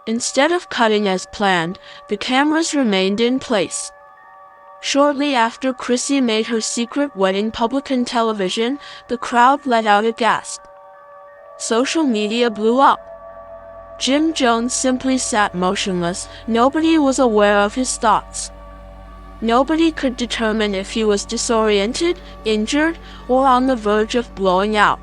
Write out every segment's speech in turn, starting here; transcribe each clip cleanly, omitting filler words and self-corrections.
Instead of cutting as planned, the cameras remained in place. Shortly after Chrissy made her secret wedding public on television, the crowd let out a gasp. Social media blew up. Jim Jones simply sat motionless. Nobody was aware of his thoughts. Nobody could determine if he was disoriented, injured, or on the verge of blowing out.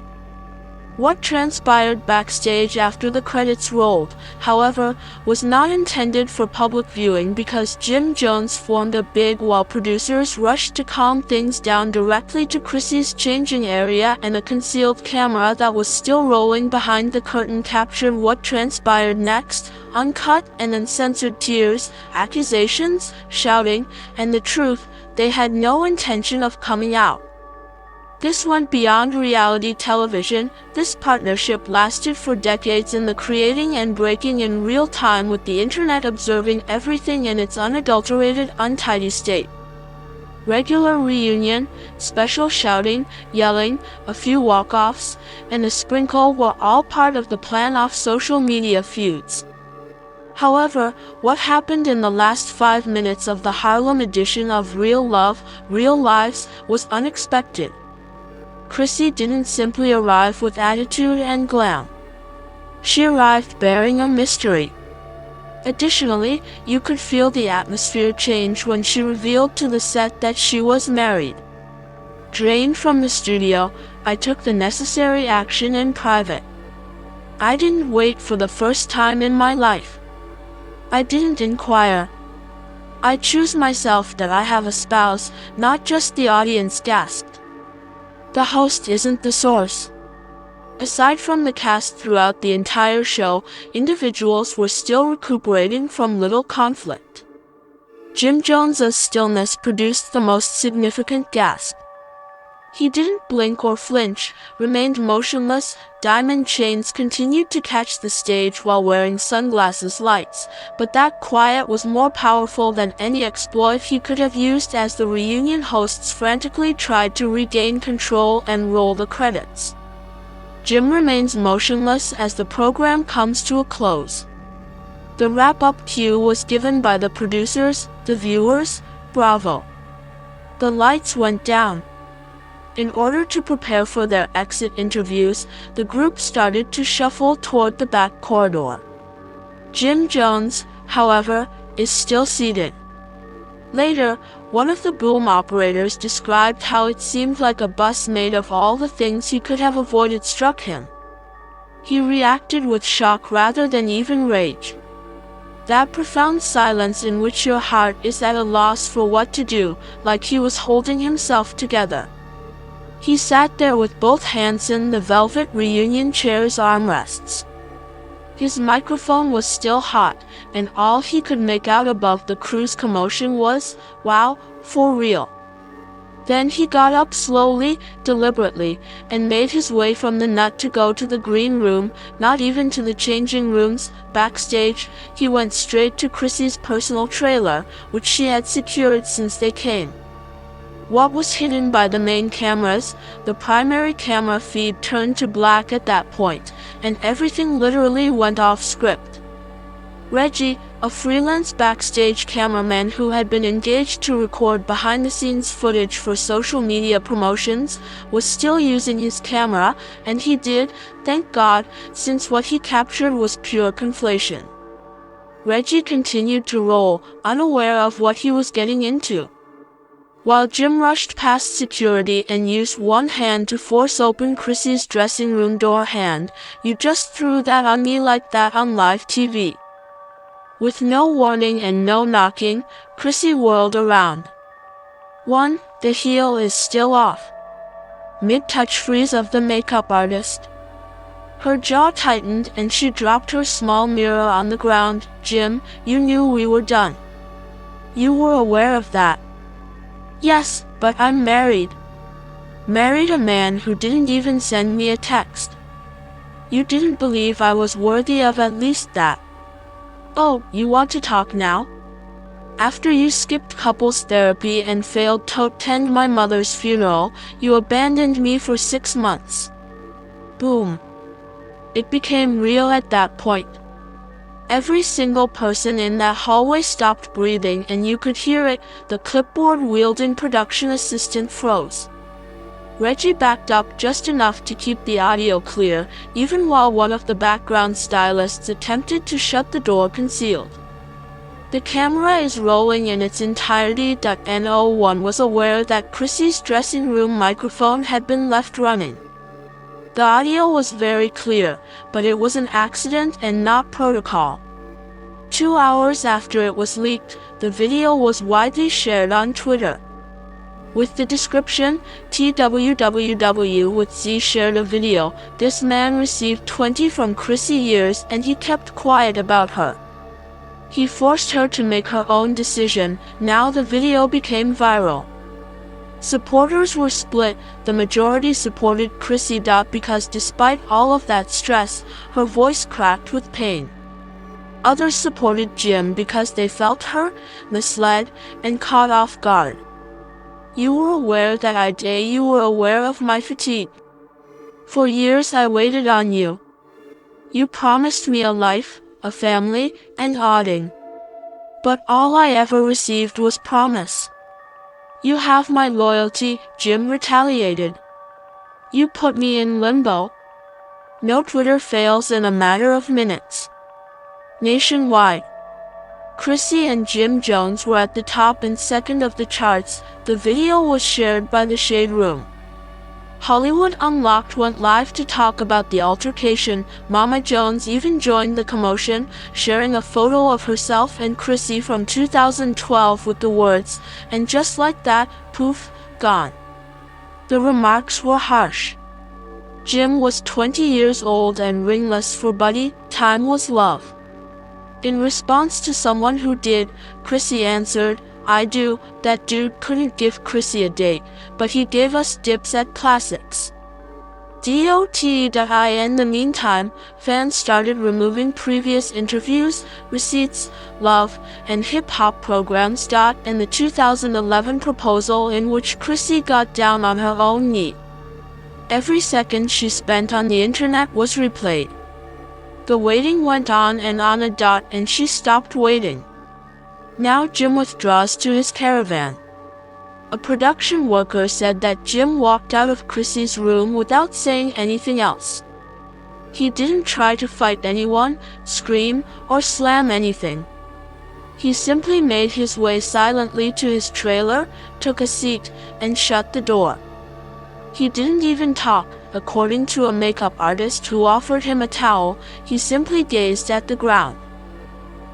What transpired backstage after the credits rolled, however, was not intended for public viewing because Jim Jones formed a big while producers rushed to calm things down directly to Chrissy's changing area, and a concealed camera that was still rolling behind the curtain captured what transpired next. Uncut and uncensored tears, accusations, shouting, and the truth, they had no intention of coming out. This went beyond reality television. This partnership lasted for decades in the creating and breaking in real time, with the internet observing everything in its unadulterated, untidy state. Regular reunion, special shouting, yelling, a few walk-offs, and a sprinkle were all part of the plan of social media feuds. However, what happened in the last 5 minutes of the Harlem edition of Real Love, Real Lives was unexpected. Chrissy didn't simply arrive with attitude and glam. She arrived bearing a mystery. Additionally, you could feel the atmosphere change when she revealed to the set that she was married. Drained from the studio, I took the necessary action in private. I didn't wait for the first time in my life. I didn't inquire. I choose myself that I have a spouse, not just the audience gasped. The host isn't the source. Aside from the cast throughout the entire show, individuals were still recuperating from little conflict. Jim Jones's stillness produced the most significant gasp. He didn't blink or flinch, remained motionless. Diamond chains continued to catch the stage while wearing sunglasses lights, but that quiet was more powerful than any exploit he could have used as the reunion hosts frantically tried to regain control and roll the credits. Jim remains motionless as the program comes to a close. The wrap-up cue was given by the producers, the viewers, bravo. The lights went down. In order to prepare for their exit interviews, the group started to shuffle toward the back corridor. Jim Jones, however, is still seated. Later, one of the boom operators described how it seemed like a bus made of all the things he could have avoided struck him. He reacted with shock rather than even rage. That profound silence in which your heart is at a loss for what to do, like he was holding himself together. He sat there with both hands in the velvet reunion chair's armrests. His microphone was still hot, and all he could make out above the crew's commotion was, "Wow, for real." Then he got up slowly, deliberately, and made his way from the nut to go to the green room, not even to the changing rooms. Backstage, he went straight to Chrissy's personal trailer, which she had secured since they came. What was hidden by the main cameras, the primary camera feed turned to black at that point, and everything literally went off script. Reggie, a freelance backstage cameraman who had been engaged to record behind-the-scenes footage for social media promotions, was still using his camera, and he did, thank God, since what he captured was pure conflation. Reggie continued to roll, unaware of what he was getting into. While Jim rushed past security and used one hand to force open Chrissy's dressing room door hand, "You just threw that on me like that on live TV." With no warning and no knocking, Chrissy whirled around. One, the heel is still off. Mid-touch freeze of the makeup artist. Her jaw tightened and she dropped her small mirror on the ground. "Jim, you knew we were done. You were aware of that." "Yes, but I'm married. Married a man who didn't even send me a text. You didn't believe I was worthy of at least that. Oh, you want to talk now? After you skipped couples therapy and failed to attend my mother's funeral, you abandoned me for 6 months." Boom. It became real at that point. Every single person in that hallway stopped breathing, and you could hear it. The clipboard-wielding production assistant froze. Reggie backed up just enough to keep the audio clear, even while one of the background stylists attempted to shut the door concealed. The camera is rolling in its entirety. No one was aware that Chrissy's dressing room microphone had been left running. The audio was very clear, but it was an accident and not protocol. 2 hours after it was leaked, the video was widely shared on Twitter. With the description, TWWW with Z shared a video. This man received 20 from Chrissy years and he kept quiet about her. He forced her to make her own decision. Now the video became viral. Supporters were split. The majority supported Chrissy. Because despite all of that stress, her voice cracked with pain. Others supported Jim because they felt hurt, misled, and caught off guard. You were aware that I did. You were aware of my fatigue. For years I waited on you. You promised me a life, a family, and outing. But all I ever received was promise. You have my loyalty, Jim retaliated. You put me in limbo. No Twitter fails in a matter of minutes. Nationwide. Chrissy and Jim Jones were at the top and second of the charts. The video was shared by the Shade Room. Hollywood Unlocked went live to talk about the altercation. Mama Jones even joined the commotion, sharing a photo of herself and Chrissy from 2012 with the words, "And just like that, poof, gone." The remarks were harsh. Jim was 20 years old and ringless for Buddy. Time was love. In response to someone who did, Chrissy answered, "I do." That dude couldn't give Chrissy a date, but he gave us dips at classics. In the meantime, fans started removing previous interviews, receipts, love, and hip-hop programs. And the 2011 proposal in which Chrissy got down on her own knee. Every second she spent on the internet was replayed. The waiting went on, and she stopped waiting. Now Jim withdraws to his caravan. A production worker said that Jim walked out of Chrissy's room without saying anything else. He didn't try to fight anyone, scream, or slam anything. He simply made his way silently to his trailer, took a seat, and shut the door. He didn't even talk. According to a makeup artist who offered him a towel, he simply gazed at the ground.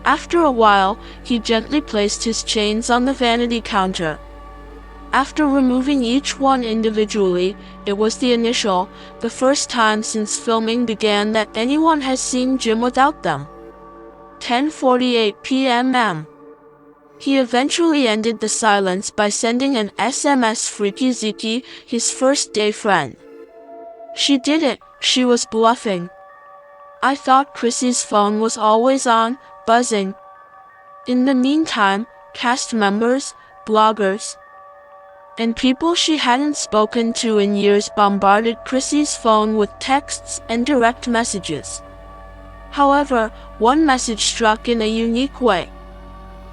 After a while, he gently placed his chains on the vanity counter. After removing each one individually, it was the first time since filming began that anyone has seen Jim without them. 10:48 p.m. He eventually ended the silence by sending an SMS Freaky Ziki, his first-day friend. She did it. She was bluffing. I thought Chrissy's phone was always on, buzzing. In the meantime, cast members, bloggers, and people she hadn't spoken to in years bombarded Chrissy's phone with texts and direct messages. However, one message struck in a unique way.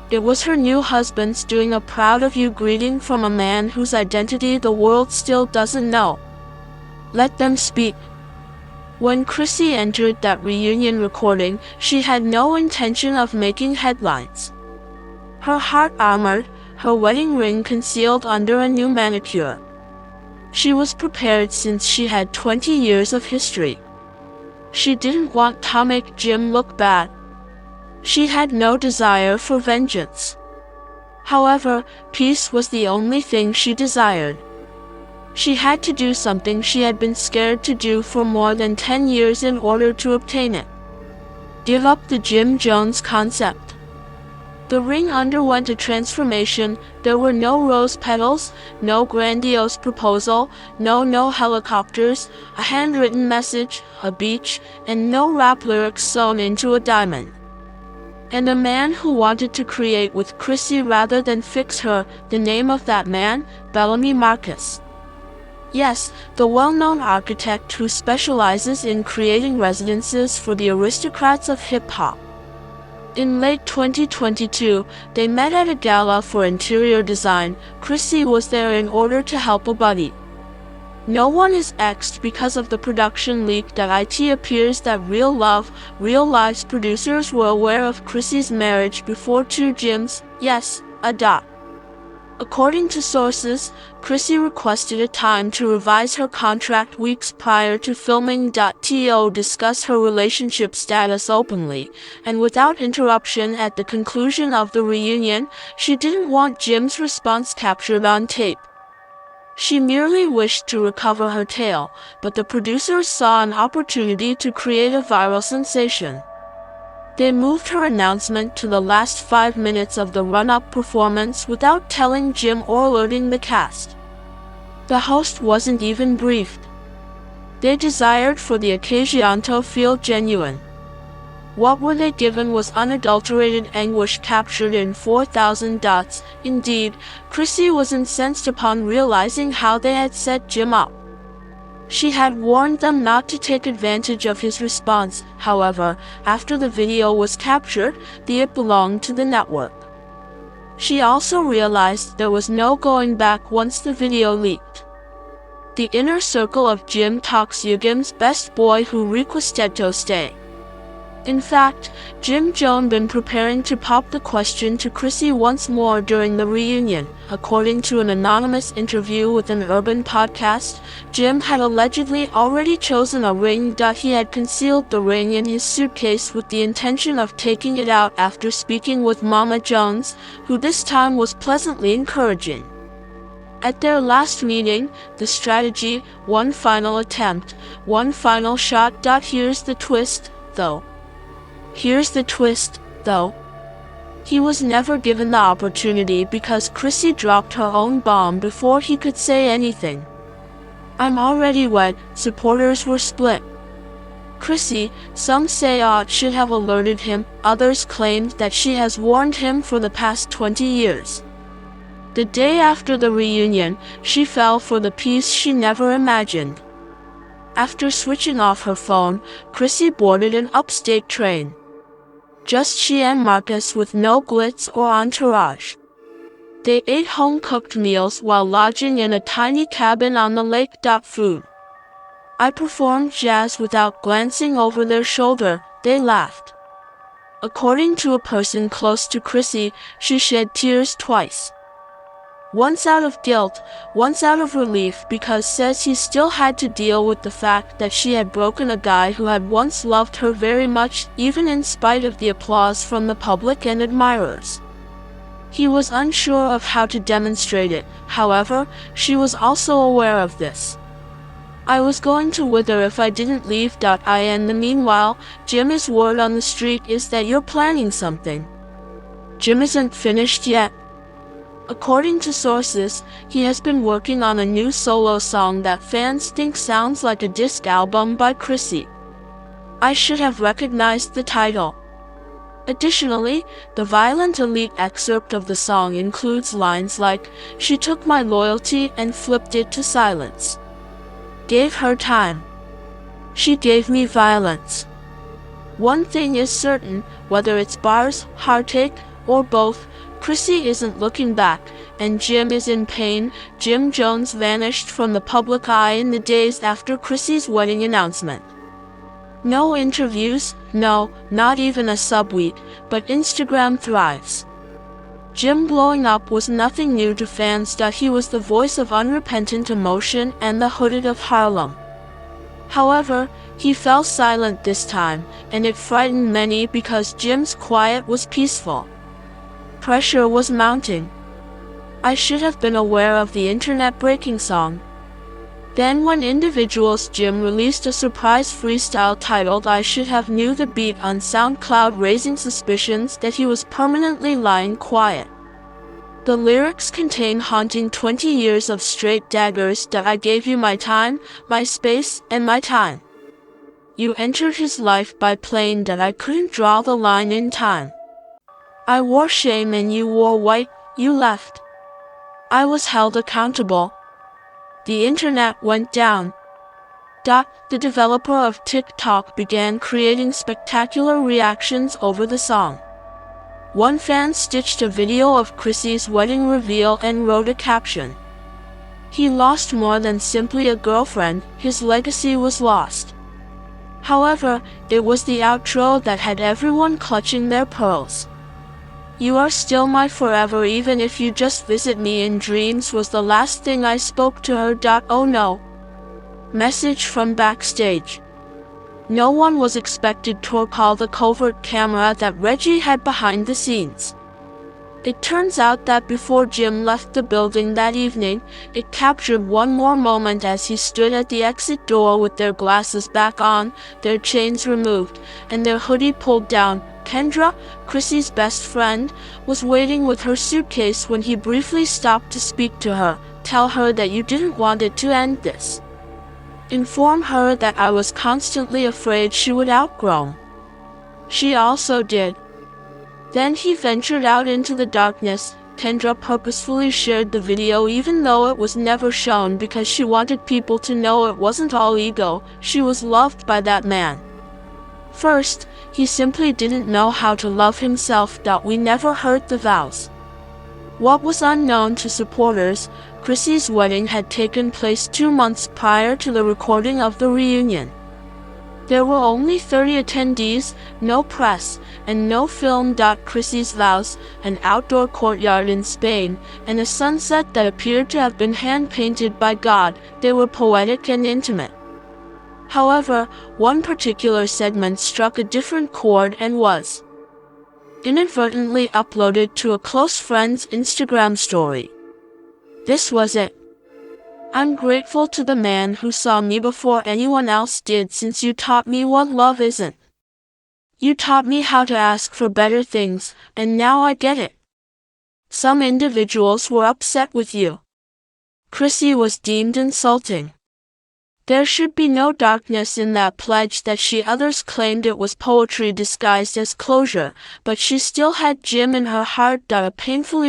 It was her new husband's doing a proud of you greeting from a man whose identity the world still doesn't know. Let them speak. When Chrissy entered that reunion recording, she had no intention of making headlines. Her heart armored, her wedding ring concealed under a new manicure. She was prepared since she had 20 years of history. She didn't want to make Jim look bad. She had no desire for vengeance. However, peace was the only thing she desired. She had to do something she had been scared to do for more than 10 years in order to obtain it. Give up the Jim Jones concept. The ring underwent a transformation. There were no rose petals, no grandiose proposal, no helicopters, a handwritten message, a beach, and no rap lyrics sewn into a diamond. And a man who wanted to create with Chrissy rather than fix her. The name of that man, Bellamy Marcus. Yes, the well-known architect who specializes in creating residences for the aristocrats of hip-hop. In late 2022, they met at a gala for interior design. Chrissy was there in order to help a buddy. No one is exed because of the production leak that it appears that Real Lives producers were aware of Chrissy's marriage before two Jims. Yes, a dot. According to sources, Chrissy requested a time to revise her contract weeks prior to filming. To discuss her relationship status openly, and without interruption at the conclusion of the reunion. She didn't want Jim's response captured on tape. She merely wished to recover her tail, but the producers saw an opportunity to create a viral sensation. They moved her announcement to the last 5 minutes of the run-up performance without telling Jim or alerting the cast. The host wasn't even briefed. They desired for the occasion to feel genuine. What were they given was unadulterated anguish captured in 4,000 dots. Indeed, Chrissy was incensed upon realizing how they had set Jim up. She had warned them not to take advantage of his response. However, after the video was captured, it belonged to the network. She also realized there was no going back once the video leaked. The inner circle of Jim talks Jim's best boy who requested to stay. In fact, Jim Jones been preparing to pop the question to Chrissy once more during the reunion. According to an anonymous interview with an urban podcast, Jim had allegedly already chosen a ring. He had concealed the ring in his suitcase with the intention of taking it out after speaking with Mama Jones, who this time was pleasantly encouraging. At their last meeting, the strategy, one final attempt, one final shot. Here's the twist, though. He was never given the opportunity because Chrissy dropped her own bomb before he could say anything. I'm already wet. Supporters were split. Chrissy, some say should have alerted him, others claimed that she has warned him for the past 20 years. The day after the reunion, she fell for the piece she never imagined. After switching off her phone, Chrissy boarded an upstate train. Just she and Marcus with no glitz or entourage. They ate home-cooked meals while lodging in a tiny cabin on the lake. Food. I performed jazz without glancing over their shoulder, they laughed. According to a person close to Chrissy, she shed tears twice. Once out of guilt, once out of relief because says he still had to deal with the fact that she had broken a guy who had once loved her very much, even in spite of the applause from the public and admirers. He was unsure of how to demonstrate it, however, she was also aware of this. I was going to wither if I didn't leave. In the meanwhile, Jim's word on the street is that you're planning something. Jim isn't finished yet. According to sources, he has been working on a new solo song that fans think sounds like a disc album by Chrissy. I should have recognized the title. Additionally, the Violent Elite excerpt of the song includes lines like, "She took my loyalty and flipped it to silence. Gave her time. She gave me violence." One thing is certain, whether it's bars, heartache, or both, Chrissy isn't looking back, and Jim is in pain. Jim Jones vanished from the public eye in the days after Chrissy's wedding announcement. No interviews, no, not even a subtweet, but Instagram thrives. Jim blowing up was nothing new to fans. He was the voice of unrepentant emotion and the hooded of Harlem. However, he fell silent this time, and it frightened many because Jim's quiet was peaceful. Pressure was mounting. I should have been aware of the internet-breaking song. Then when individuals Jim released a surprise freestyle titled I Should Have Knew the beat on SoundCloud, raising suspicions that he was permanently lying quiet. The lyrics contain haunting 20 years of straight daggers. I gave you my time, my space, and my time. You entered his life by playing that I couldn't draw the line in time. I wore shame and you wore white, you left. I was held accountable. The internet went down. The developer of TikTok began creating spectacular reactions over the song. One fan stitched a video of Chrissy's wedding reveal and wrote a caption. "He lost more than simply a girlfriend, his legacy was lost." However, it was the outro that had everyone clutching their pearls. "You are still my forever even if you just visit me in dreams" was the last thing I spoke to her. Oh no. Message from backstage. No one was expected to recall the covert camera that Reggie had behind the scenes. It turns out that before Jim left the building that evening, it captured one more moment as he stood at the exit door with their glasses back on, their chains removed, and their hoodie pulled down. Kendra, Chrissy's best friend, was waiting with her suitcase when he briefly stopped to speak to her. "Tell her that you didn't want it to end this. Inform her that I was constantly afraid she would outgrow." She also did. Then he ventured out into the darkness. Kendra purposefully shared the video even though it was never shown because she wanted people to know it wasn't all ego. She was loved by that man. First, he simply didn't know how to love himself. We never heard the vows. What was unknown to supporters, Chrissy's wedding had taken place 2 months prior to the recording of the reunion. There were only 30 attendees, no press, and no film. Chrissy's vows, an outdoor courtyard in Spain, and a sunset that appeared to have been hand-painted by God. They were poetic and intimate. However, one particular segment struck a different chord and was inadvertently uploaded to a close friend's Instagram story. This was it. "I'm grateful to the man who saw me before anyone else did since you taught me what love isn't. You taught me how to ask for better things, and now I get it. Some individuals were upset with you." Chrissy was deemed insulting. There should be no darkness in that pledge that she. Others claimed it was poetry disguised as closure, but she still had Jim in her heart. A painfully